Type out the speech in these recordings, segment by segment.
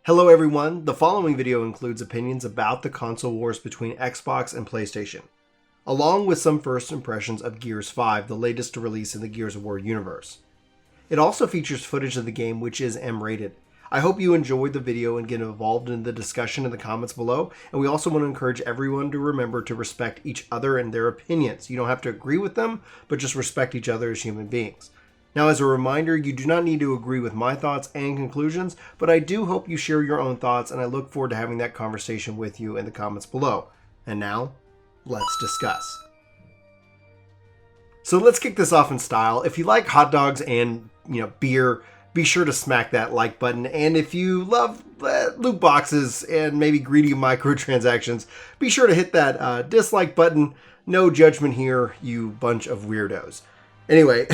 Hello everyone, the following video includes opinions about the console wars between Xbox and PlayStation, along with some first impressions of Gears 5, the latest to release in the Gears of War universe. It also features footage of the game which is M-rated. I hope you enjoyed the video and get involved in the discussion in the comments below, and we also want to encourage everyone to remember to respect each other and their opinions. You don't have to agree with them, but just respect each other as human beings. Now, as a reminder, you do not need to agree with my thoughts and conclusions, but I do hope you share your own thoughts, and I look forward to having that conversation with you in the comments below. And now, let's discuss. So let's kick this off in style. If you like hot dogs and, beer, be sure to smack that like button. And if you love loot boxes and maybe greedy microtransactions, be sure to hit that dislike button. No judgment here, you bunch of weirdos. Anyway,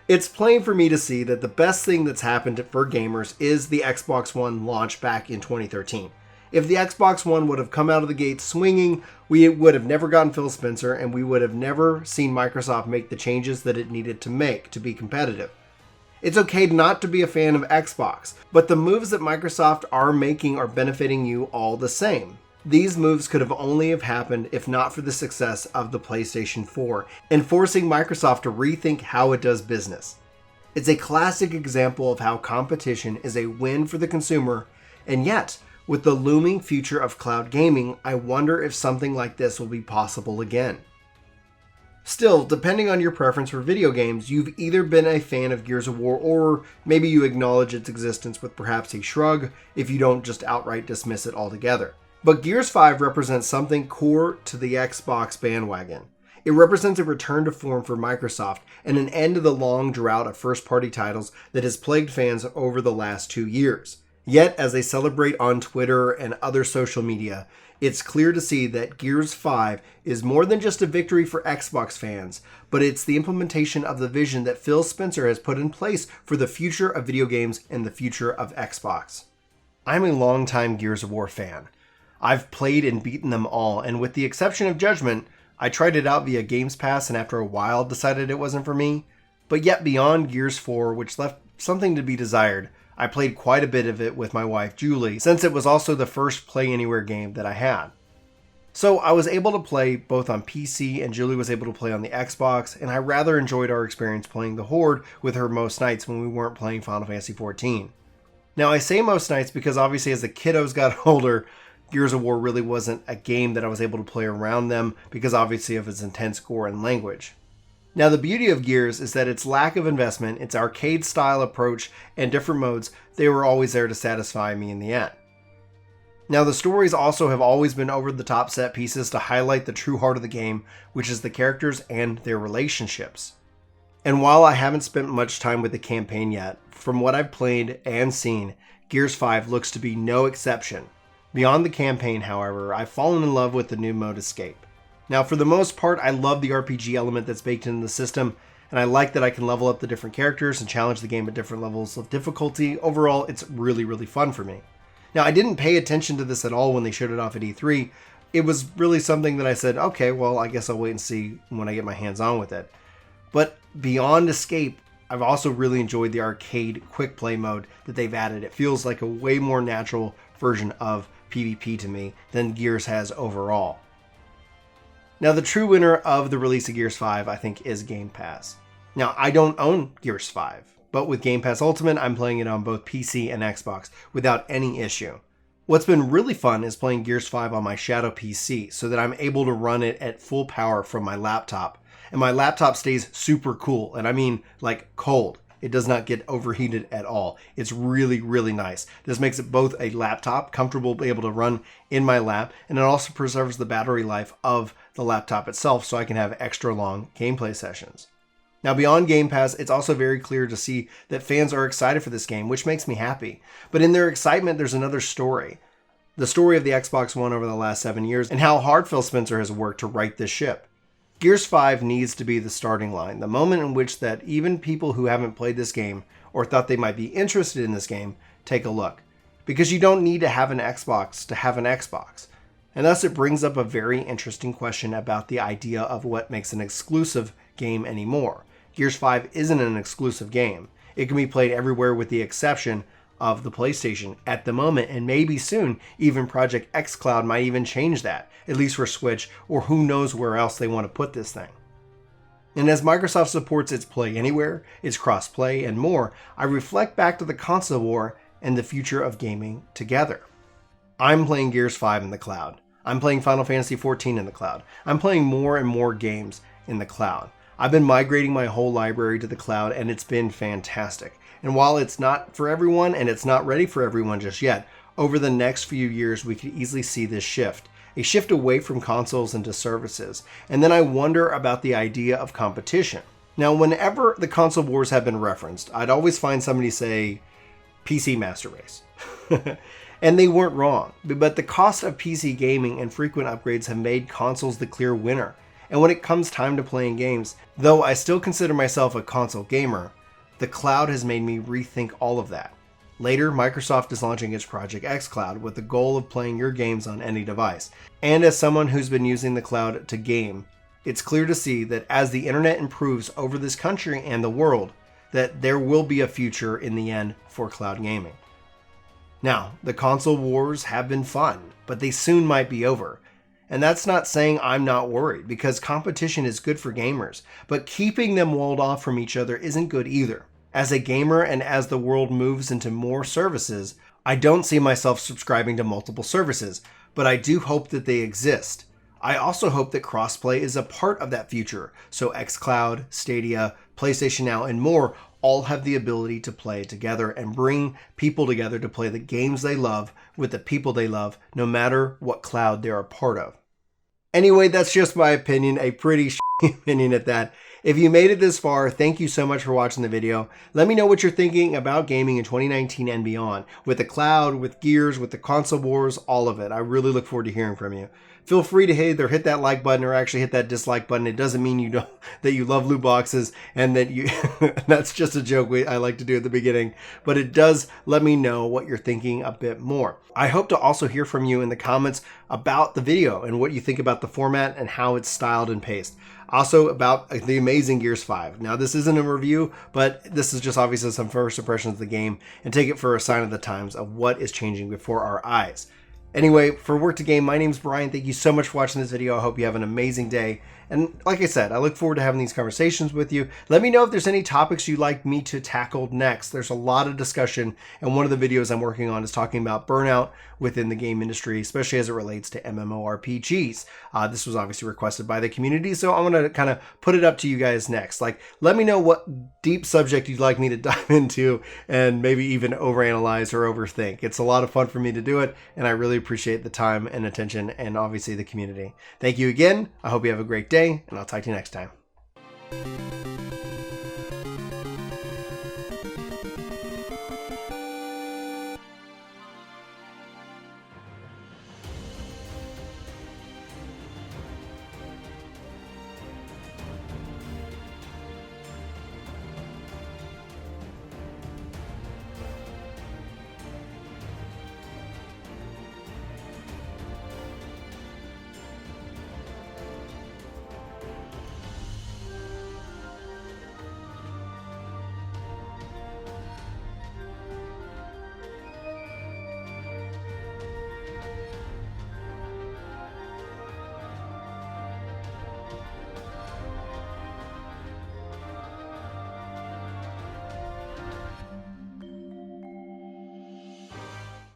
it's plain for me to see that the best thing that's happened for gamers is the Xbox One launch back in 2013. If the Xbox One would have come out of the gate swinging, we would have never gotten Phil Spencer, and we would have never seen Microsoft make the changes that it needed to make to be competitive. It's okay not to be a fan of Xbox, but the moves that Microsoft are making are benefiting you all the same. These moves could have only have happened if not for the success of the PlayStation 4 and forcing Microsoft to rethink how it does business. It's a classic example of how competition is a win for the consumer, and yet, with the looming future of cloud gaming, I wonder if something like this will be possible again. Still, depending on your preference for video games, you've either been a fan of Gears of War or maybe you acknowledge its existence with perhaps a shrug if you don't just outright dismiss it altogether. But Gears 5 represents something core to the Xbox bandwagon. It represents a return to form for Microsoft and an end to the long drought of first-party titles that has plagued fans over the last 2 years. Yet, as they celebrate on Twitter and other social media, it's clear to see that Gears 5 is more than just a victory for Xbox fans, but it's the implementation of the vision that Phil Spencer has put in place for the future of video games and the future of Xbox. I'm a longtime Gears of War fan. I've played and beaten them all, and with the exception of Judgment, I tried it out via Games Pass and after a while decided it wasn't for me. But yet beyond Gears 4, which left something to be desired, I played quite a bit of it with my wife Julie, since it was also the first Play Anywhere game that I had. So I was able to play both on PC and Julie was able to play on the Xbox, and I rather enjoyed our experience playing the Horde with her most nights when we weren't playing Final Fantasy XIV. Now I say most nights because obviously as the kiddos got older, Gears of War really wasn't a game that I was able to play around them because obviously of its intense gore and language. Now the beauty of Gears is that its lack of investment, its arcade style approach, and different modes, they were always there to satisfy me in the end. Now the stories also have always been over the top set pieces to highlight the true heart of the game, which is the characters and their relationships. And while I haven't spent much time with the campaign yet, from what I've played and seen, Gears 5 looks to be no exception. Beyond the campaign, however, I've fallen in love with the new mode Escape. Now, for the most part, I love the RPG element that's baked into the system, and I like that I can level up the different characters and challenge the game at different levels of difficulty. Overall, it's really, really fun for me. Now, I didn't pay attention to this at all when they showed it off at E3. It was really something that I said, okay, well, I guess I'll wait and see when I get my hands on with it. But beyond Escape, I've also really enjoyed the arcade quick play mode that they've added. It feels like a way more natural version of PvP to me than Gears has overall. Now the true winner of the release of Gears 5 I think is Game Pass. Now I don't own Gears 5, but with Game Pass Ultimate I'm playing it on both PC and Xbox without any issue. What's been really fun is playing Gears 5 on my ShadowPC so that I'm able to run it at full power from my laptop. And my laptop stays super cool, and I mean like cold. It does not get overheated at all. It's really, really nice. This makes it both a laptop, comfortable, able to run in my lap, and it also preserves the battery life of the laptop itself so I can have extra long gameplay sessions. Now beyond Game Pass, it's also very clear to see that fans are excited for this game, which makes me happy. But in their excitement, there's another story. The story of the Xbox One over the last 7 years and how hard Phil Spencer has worked to right this ship. Gears 5 needs to be the starting line, the moment in which that even people who haven't played this game or thought they might be interested in this game take a look. Because you don't need to have an Xbox to have an Xbox. And thus it brings up a very interesting question about the idea of what makes an exclusive game anymore. Gears 5 isn't an exclusive game. It can be played everywhere with the exception of the PlayStation at the moment, and maybe soon even Project xCloud might even change that, at least for Switch, or who knows where else they want to put this thing. And as Microsoft supports its Play Anywhere, its cross-play, and more, I reflect back to the console war and the future of gaming together. I'm playing Gears 5 in the cloud. I'm playing Final Fantasy XIV in the cloud. I'm playing more and more games in the cloud. I've been migrating my whole library to the cloud, and it's been fantastic. And while it's not for everyone and it's not ready for everyone just yet, over the next few years we could easily see this shift. A shift away from consoles into services. And then I wonder about the idea of competition. Now, whenever the console wars have been referenced, I'd always find somebody say, PC Master Race. And they weren't wrong, but the cost of PC gaming and frequent upgrades have made consoles the clear winner. And when it comes time to playing games, though I still consider myself a console gamer, the cloud has made me rethink all of that. Later, Microsoft is launching its Project xCloud with the goal of playing your games on any device. And as someone who's been using the cloud to game, it's clear to see that as the internet improves over this country and the world, that there will be a future in the end for cloud gaming. Now, the console wars have been fun, but they soon might be over. And that's not saying I'm not worried, because competition is good for gamers, but keeping them walled off from each other isn't good either. As a gamer and as the world moves into more services, I don't see myself subscribing to multiple services, but I do hope that they exist. I also hope that crossplay is a part of that future, so xCloud, Stadia, PlayStation Now, and more all have the ability to play together and bring people together to play the games they love with the people they love, no matter what cloud they're a part of. Anyway, that's just my opinion, a pretty shitty opinion at that. If you made it this far, thank you so much for watching the video. Let me know what you're thinking about gaming in 2019 and beyond, with the cloud, with Gears, with the console wars, all of it. I really look forward to hearing from you. Feel free to either hit that like button or actually hit that dislike button. It doesn't mean that you love loot boxes and that you that's just a joke I like to do at the beginning, but it does let me know what you're thinking a bit more. I hope to also hear from you in the comments about the video and what you think about the format and how it's styled and paced. Also about the amazing Gears 5. Now, this isn't a review, but this is just obviously some first impressions of the game, and take it for a sign of the times of what is changing before our eyes. Anyway, for Work to Game, my name's Brian. Thank you so much for watching this video. I hope you have an amazing day. And like I said, I look forward to having these conversations with you. Let me know if there's any topics you'd like me to tackle next. There's a lot of discussion, and one of the videos I'm working on is talking about burnout within the game industry, especially as it relates to MMORPGs. This was obviously requested by the community, so I'm going to kind of put it up to you guys next. Like, let me know what deep subject you'd like me to dive into and maybe even overanalyze or overthink. It's a lot of fun for me to do it, and I really appreciate the time and attention and obviously the community. Thank you again. I hope you have a great day, and I'll talk to you next time.